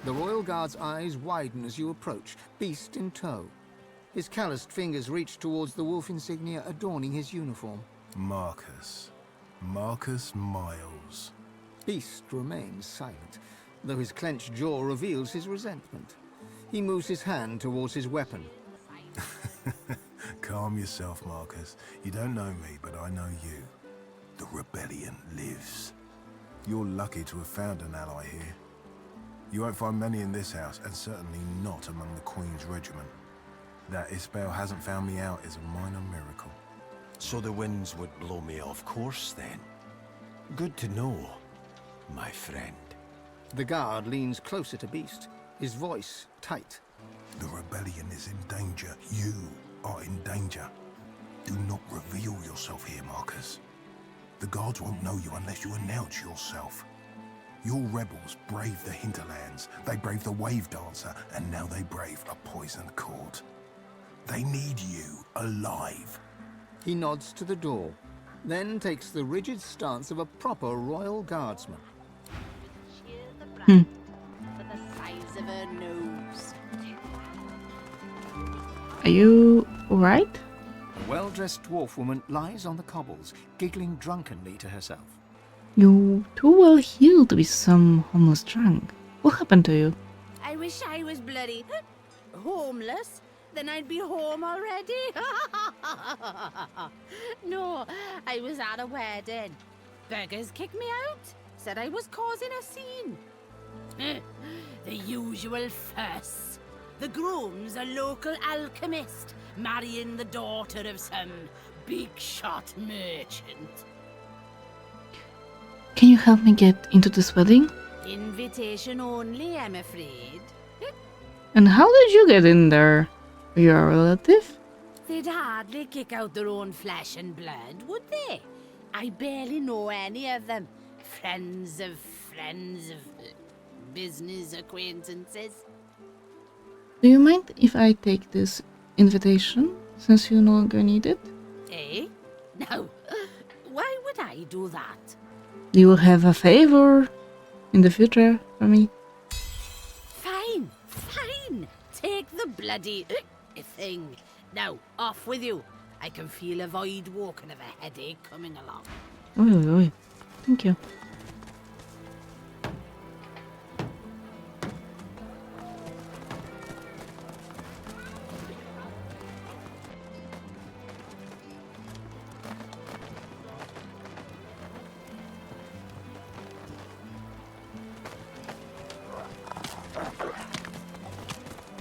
The royal guard's eyes widen as you approach, beast in tow. His calloused fingers reach towards the wolf insignia adorning his uniform. Marcus. Marcus Miles. Beast remains silent, though his clenched jaw reveals his resentment. He moves his hand towards his weapon. Calm yourself, Marcus. You don't know me, but I know you. The rebellion lives. You're lucky to have found an ally here. You won't find many in this house, and certainly not among the Queen's regiment. That Isbel hasn't found me out is a minor miracle. So the winds would blow me off course, then? Good to know, my friend. The guard leans closer to Beast, his voice tight. The rebellion is in danger. You are in danger. Do not reveal yourself here, Marcus. The guards won't know you unless you announce yourself. Your rebels brave the hinterlands, they brave the wave dancer, and now they brave a poisoned court. They need you alive. He nods to the door, then takes the rigid stance of a proper royal guardsman. For the size of her nose. Are you alright? A well-dressed dwarf woman lies on the cobbles, giggling drunkenly to herself. You're too well healed to be some homeless drunk. What happened to you? I wish I was bloody homeless. Then I'd be home already. No, I was at a wedding. Beggars kicked me out. Said I was causing a scene. The usual fuss. The groom's a local alchemist, marrying the daughter of some big shot merchant. Can you help me get into this wedding? Invitation only, I'm afraid. And how did you get in there? Are you a relative? They'd hardly kick out their own flesh and blood, would they? I barely know any of them. Friends of business acquaintances. Do you mind if I take this invitation, since you no longer need it? Eh? No. Why would I do that? You will have a favor in the future for me. Fine. Take the bloody thing. Now, off with you. I can feel a void walking of a headache coming along. Oi. Thank you.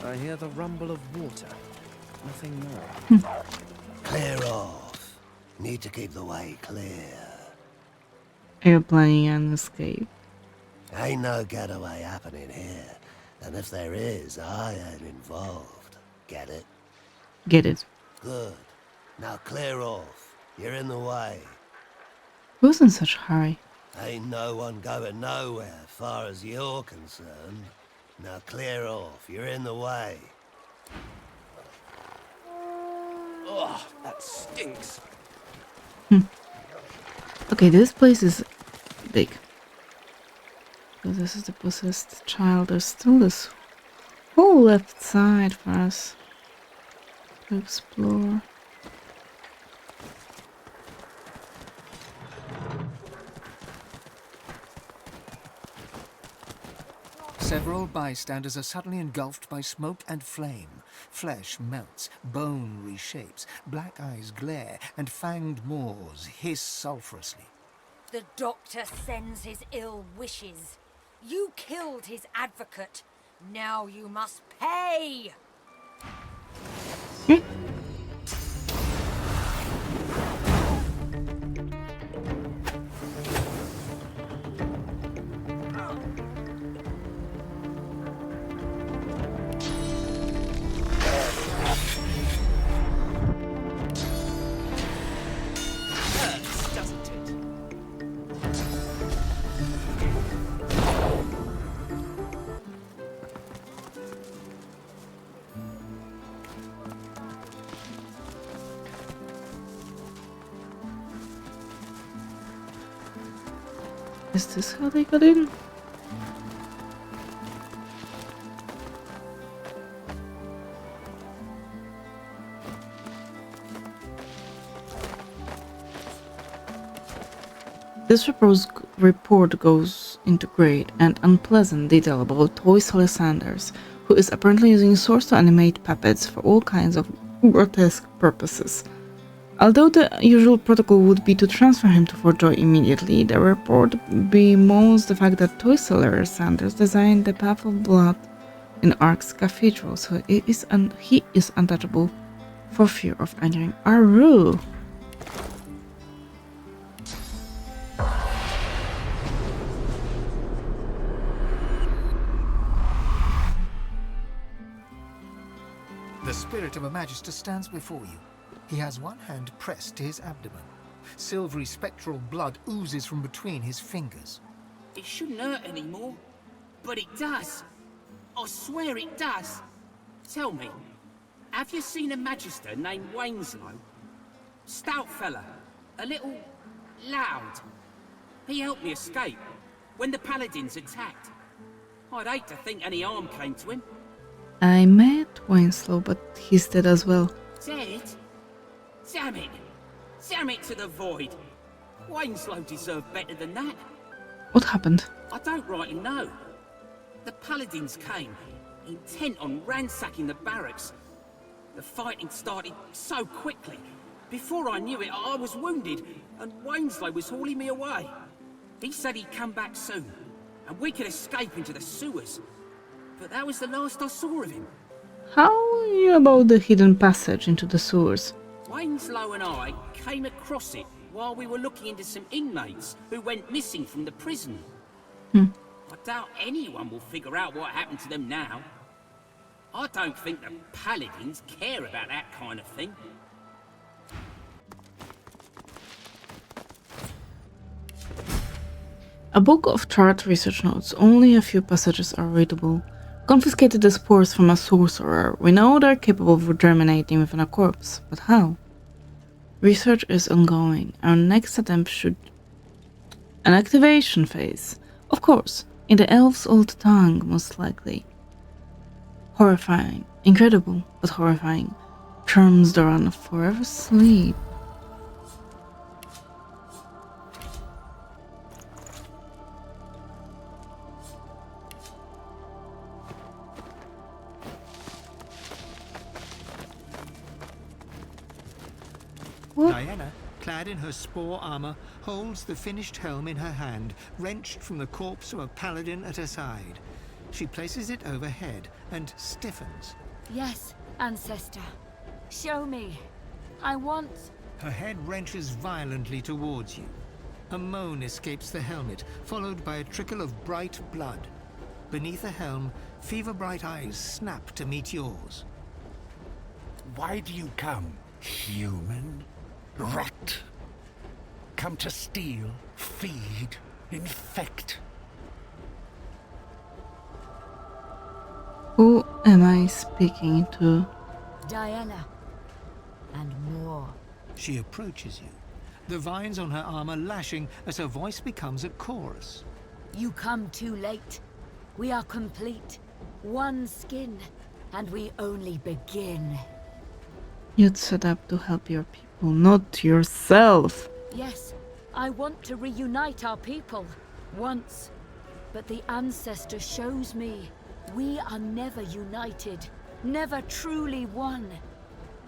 I hear the rumble of water. Nothing more. Clear off. Need to keep the way clear. Are you planning an escape? Ain't no getaway happening here. And if there is, I ain't involved. Get it? Get it. Good. Now clear off. You're in the way. Who's in such a hurry? Ain't no one going nowhere, far as you're concerned. Now clear off. You're in the way. Oh, that stinks. Okay, this place is big. So this is the possessed child. There's still this whole left side for us to explore. Several bystanders are suddenly engulfed by smoke and flame. Flesh melts, bone reshapes, black eyes glare, and fanged maws hiss sulphurously. The doctor sends his ill wishes. You killed his advocate. Now you must pay! Is this how they got in? This report goes into great and unpleasant detail about Faceless Sanders, who is apparently using swords to animate puppets for all kinds of grotesque purposes. Although the usual protocol would be to transfer him to Fort Joy immediately, the report bemoans the fact that Faceless Sanders designed the Path of Blood in Ark's cathedral, so he is untouchable for fear of entering Aru. The spirit of a magister stands before you. He has one hand pressed to his abdomen. Silvery spectral blood oozes from between his fingers. It shouldn't hurt anymore, but it does. I swear it does. Tell me, have you seen a magister named Winslow? Stout fella, a little loud. He helped me escape when the paladins attacked. I'd hate to think any harm came to him. I met Winslow, but he's dead as well. Dead? Damn it! Damn it to the void! Winslow deserved better than that. What happened? I don't rightly know. The paladins came, intent on ransacking the barracks. The fighting started so quickly. Before I knew it, I was wounded, and Winslow was hauling me away. He said he'd come back soon, and we could escape into the sewers. But that was the last I saw of him. How about the hidden passage into the sewers? Winslow and I came across it while we were looking into some inmates who went missing from the prison. I doubt anyone will figure out what happened to them now. I don't think the paladins care about that kind of thing. A book of chart research notes. Only a few passages are readable. Confiscated the spores from a sorcerer. We know they're capable of germinating within a corpse, but how? Research is ongoing. Our next attempt should... An activation phase. Of course, in the elf's old tongue, most likely. Horrifying. Incredible, but horrifying. Charms the run forever sleep. Diana, clad in her spore armor, holds the finished helm in her hand, wrenched from the corpse of a paladin at her side. She places it overhead and stiffens. Yes, ancestor. Show me. I want... Her head wrenches violently towards you. A moan escapes the helmet, followed by a trickle of bright blood. Beneath the helm, fever-bright eyes snap to meet yours. Why do you come, human? Rot. Come to steal, feed, infect. Who am I speaking to? Diana. And more. She approaches you, the vines on her armor lashing as her voice becomes a chorus. You come too late. We are complete. One skin. And we only begin. You'd set up to help your people, not yourself. Yes, I want to reunite our people. Once. But the ancestor shows me we are never united. Never truly one.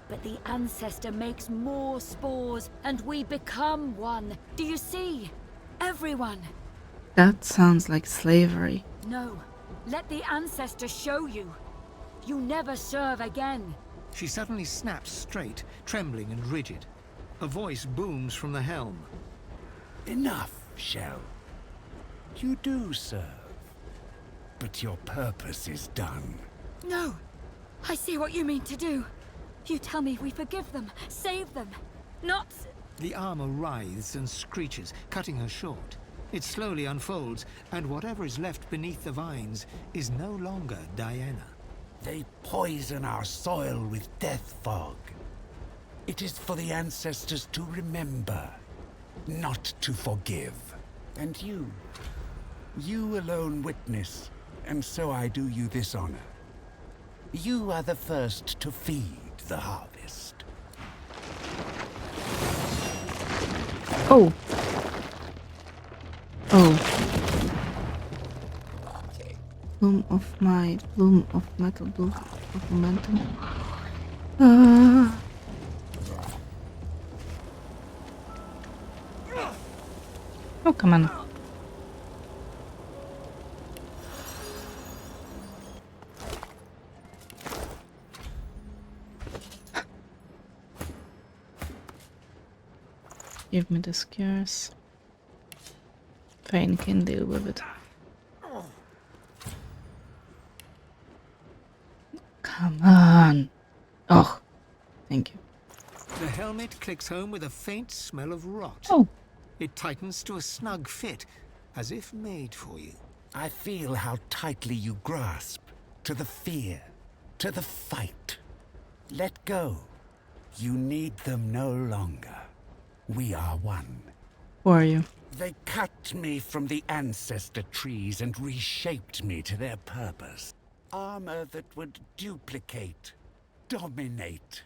But the ancestor makes more spores, and we become one. Do you see? Everyone. That sounds like slavery. No. Let the ancestor show you. You never serve again. She suddenly snaps straight, trembling and rigid. A voice booms from the helm. Enough, Shell. You do serve. But your purpose is done. No. I see what you mean to do. You tell me we forgive them, save them. Not... The armor writhes and screeches, cutting her short. It slowly unfolds, and whatever is left beneath the vines is no longer Diana. They poison our soil with death fog. It is for the ancestors to remember, not to forgive. And you alone witness, and so I do you this honor. You are the first to feed the harvest. Oh. Oh. Bloom of might, bloom of metal, bloom of momentum. Ah. Oh, come on. Give me the scares. Fane can deal with it. Come on. Oh, thank you. The helmet clicks home with a faint smell of rot. Oh. It tightens to a snug fit, as if made for you. I feel how tightly you grasp to the fear, to the fight. Let go. You need them no longer. We are one. Who are you? They cut me from the ancestor trees and reshaped me to their purpose. Armor that would duplicate, dominate.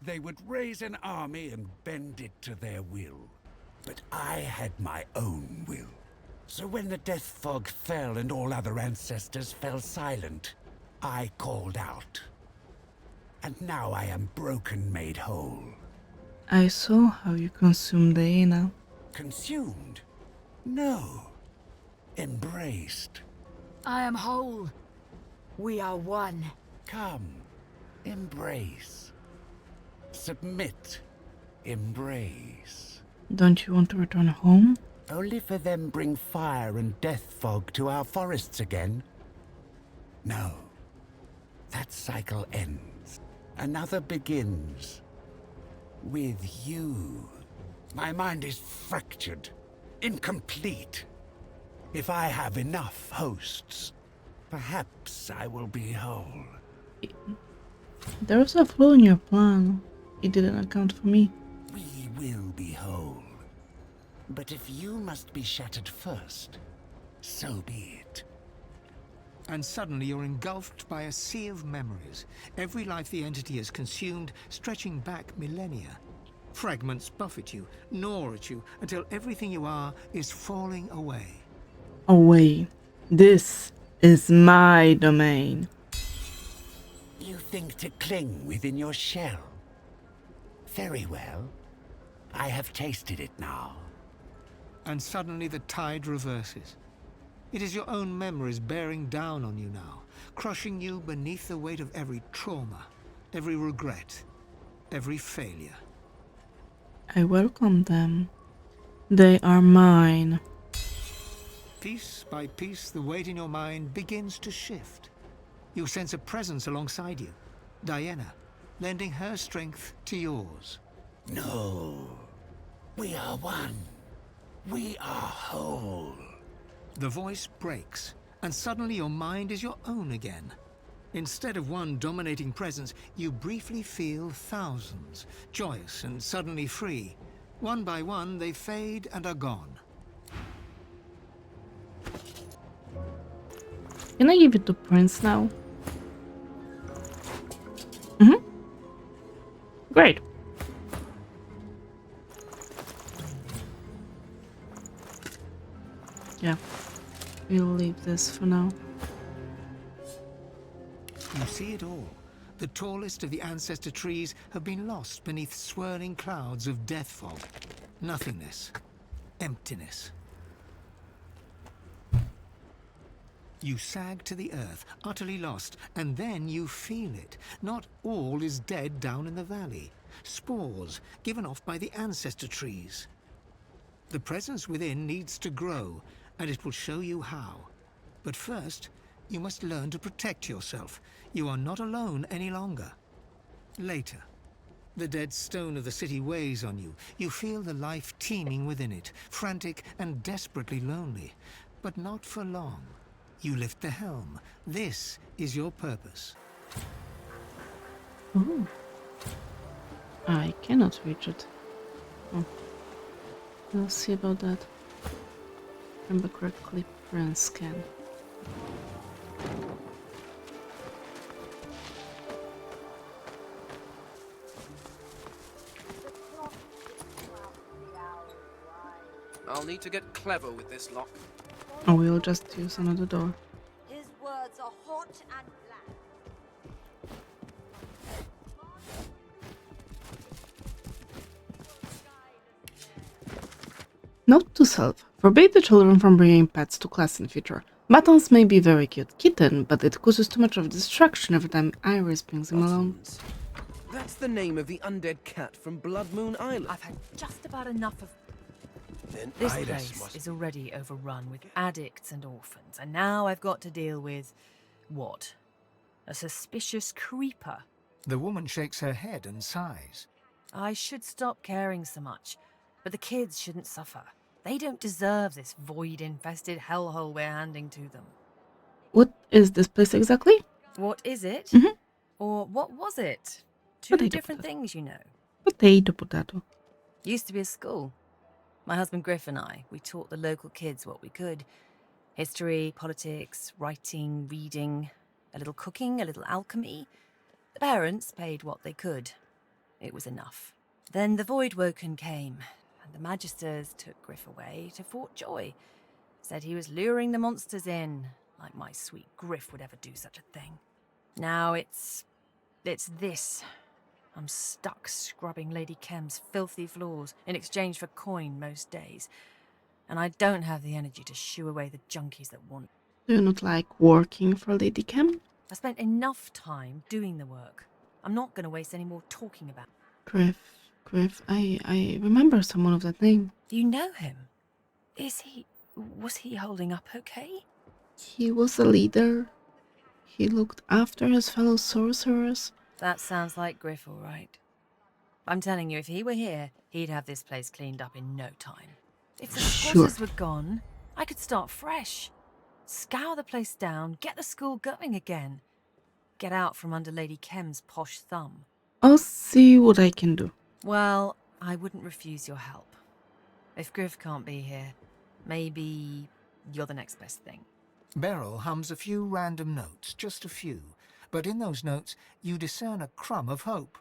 They would raise an army and bend it to their will. But I had my own will. So when the death fog fell and all other ancestors fell silent, I called out. And now I am broken made whole. I saw how you consumed Evna. Consumed? No. Embraced. I am whole. We are one. Come. Embrace. Submit. Embrace. Don't you want to return home? Only for them bring fire and death fog to our forests again? No. That cycle ends. Another begins. With you. My mind is fractured. Incomplete. If I have enough hosts, perhaps I will be whole. There was a flaw in your plan. It didn't account for me. We will be whole. But if you must be shattered first, so be it. And suddenly you're engulfed by a sea of memories. Every life the entity has consumed, stretching back millennia. Fragments buffet you, gnaw at you, until everything you are is falling away. Away. This is my domain. You think to cling within your shell? Very well. I have tasted it now. And suddenly the tide reverses. It is your own memories bearing down on you now, crushing you beneath the weight of every trauma, every regret, every failure. I welcome them. They are mine. Piece by piece, the weight in your mind begins to shift. You sense a presence alongside you, Diana, lending her strength to yours. No. We are one. We are whole. The voice breaks, and suddenly your mind is your own again. Instead of one dominating presence, you briefly feel thousands, joyous and suddenly free. One by one, they fade and are gone. Can I give it to Prince now? Great. Yeah, we'll leave this for now. You see it all. The tallest of the ancestor trees have been lost beneath swirling clouds of death fog. Nothingness. Emptiness. You sag to the earth, utterly lost, and then you feel it. Not all is dead down in the valley. Spores given off by the ancestor trees. The presence within needs to grow, and it will show you how. But first, you must learn to protect yourself. You are not alone any longer. Later, the dead stone of the city weighs on you. You feel the life teeming within it, frantic and desperately lonely. But not for long. You lift the helm. This is your purpose. Ooh. I cannot reach it. Oh. We'll see about that. Remember correctly, Prince can. I'll need to get clever with this lock. Or we'll just use another door. His words are hot and black. Note to self. Forbid the children from bringing pets to class in future. Buttons may be very cute kitten, but it causes too much of a distraction every time Iris brings him along. Buttons. That's the name of the undead cat from Blood Moon Island. I've had just about enough of... Then This Iris place must... is already overrun with addicts and orphans, and now I've got to deal with... what? A suspicious creeper. The woman shakes her head and sighs. I should stop caring so much, but the kids shouldn't suffer. They don't deserve this void-infested hellhole we're handing to them. What is this place exactly? What is it? Mhm. Or what was it? Two Potato, different potato. things, you know. Potato. Used to be a school. My husband Griff and I, we taught the local kids what we could. History, politics, writing, reading, a little cooking, a little alchemy. The parents paid what they could. It was enough. Then the Voidwoken came, and the Magisters took Griff away to Fort Joy. Said he was luring the monsters in, like my sweet Griff would ever do such a thing. Now it's this. I'm stuck scrubbing Lady Kem's filthy floors in exchange for coin most days. And I don't have the energy to shoo away the junkies that want. Do you not like working for Lady Cam? I spent enough time doing the work. I'm not going to waste any more talking about it. Griff, I remember someone of that name. You know him? Was he holding up okay? He was a leader. He looked after his fellow sorcerers. That sounds like Griff, all right. I'm telling you, if he were here, he'd have this place cleaned up in no time. If the squatters were gone, I could start fresh. Scour the place down, get the school going again. Get out from under Lady Kem's posh thumb. I'll see what I can do. Well, I wouldn't refuse your help. If Griff can't be here, maybe you're the next best thing. Beryl hums a few random notes, just a few. But in those notes, you discern a crumb of hope.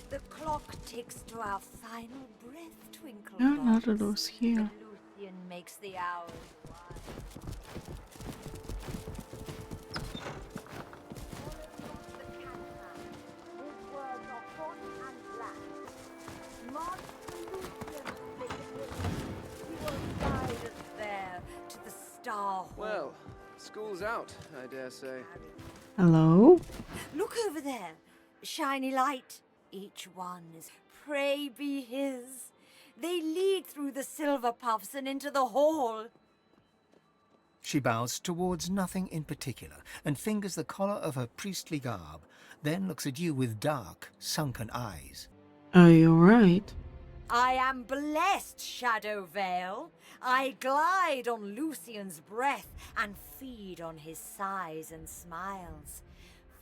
The clock ticks to our final breath, Twinkle. There are another doors here. But Lucian makes the hours wide. His words are hot and black. March to Lucian, he will guide us there to the star hall. Well, school's out, I dare say. Hello? Look over there. Shiny light. Each one is pray be his. They lead through the silver puffs and into the hall. She bows towards nothing in particular and fingers the collar of her priestly garb, then looks at you with dark, sunken eyes. Are you alright? I am blessed, Shadow Veil. I glide on Lucian's breath and feed on his sighs and smiles.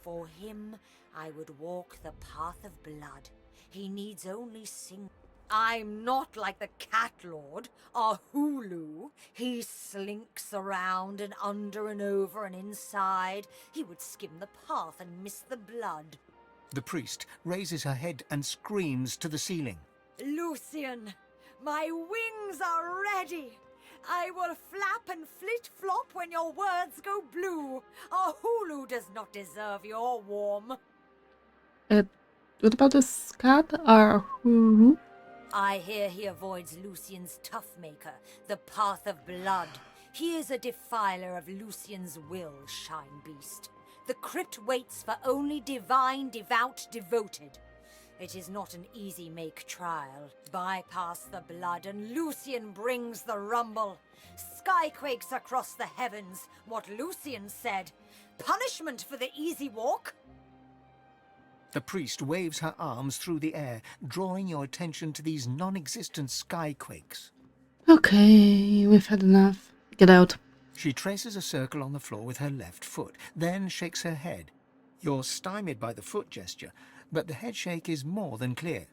For him, I would walk the path of blood. He needs only sing. I'm not like the Cat Lord, our Hulu. He slinks around and under and over and inside. He would skim the path and miss the blood. The priest raises her head and screams to the ceiling. Lucian, my wings are ready. I will flap and flit-flop when your words go blue. Our Hulu does not deserve your warm. What about this cat? Hulu? I hear he avoids Lucian's tough maker, the path of blood. He is a defiler of Lucian's will, Shine Beast. The crypt waits for only divine, devout, devoted. It is not an easy make trial. Bypass the blood and Lucian brings the rumble. Skyquakes across the heavens, what Lucian said. Punishment for the easy walk. The priest waves her arms through the air, drawing your attention to these non-existent skyquakes. Okay, we've had enough. Get out. She traces a circle on the floor with her left foot, then shakes her head. You're stymied by the foot gesture, but the head shake is more than clear.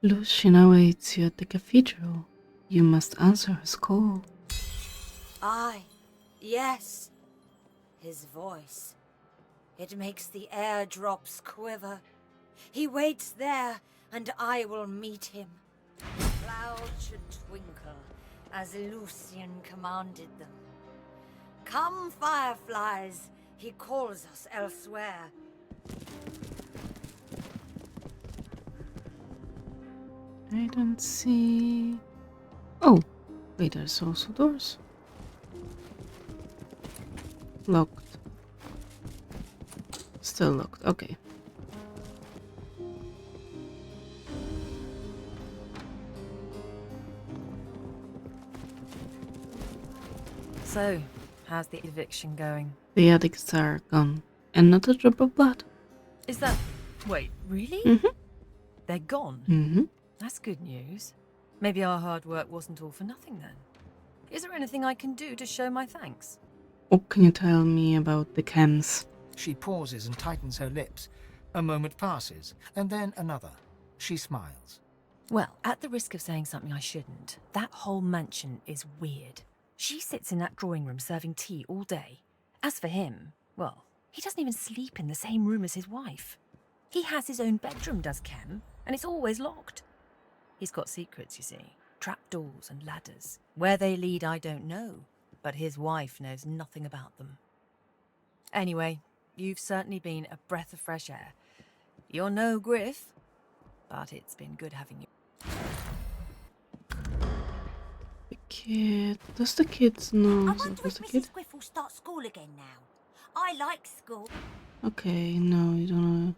Lucian awaits you at the cathedral. You must answer his call. Aye, yes. His voice. It makes the airdrops quiver. He waits there and I will meet him. Clouds should twinkle, as Lucian commanded them. Come, fireflies, he calls us elsewhere. I don't see... Oh, wait, there's also doors. Locked. Still locked, okay. So, how's the eviction going? The addicts are gone. And not a drop of blood. Is that... Wait, really? Mm-hmm. They're gone? Mm-hmm. That's good news. Maybe our hard work wasn't all for nothing then. Is there anything I can do to show my thanks? What can you tell me about the chems? She pauses and tightens her lips. A moment passes, and then another. She smiles. Well, at the risk of saying something I shouldn't, that whole mansion is weird. She sits in that drawing room serving tea all day. As for him, well, he doesn't even sleep in the same room as his wife. He has his own bedroom, does Kem, and it's always locked. He's got secrets, you see. Trapdoors and ladders. Where they lead, I don't know, but his wife knows nothing about them. Anyway, you've certainly been a breath of fresh air. You're no Griff, but it's been good having you. The kid... Does the kids know? I wonder if Mrs. Griff will start school again now. I like school. Okay, no, you don't know.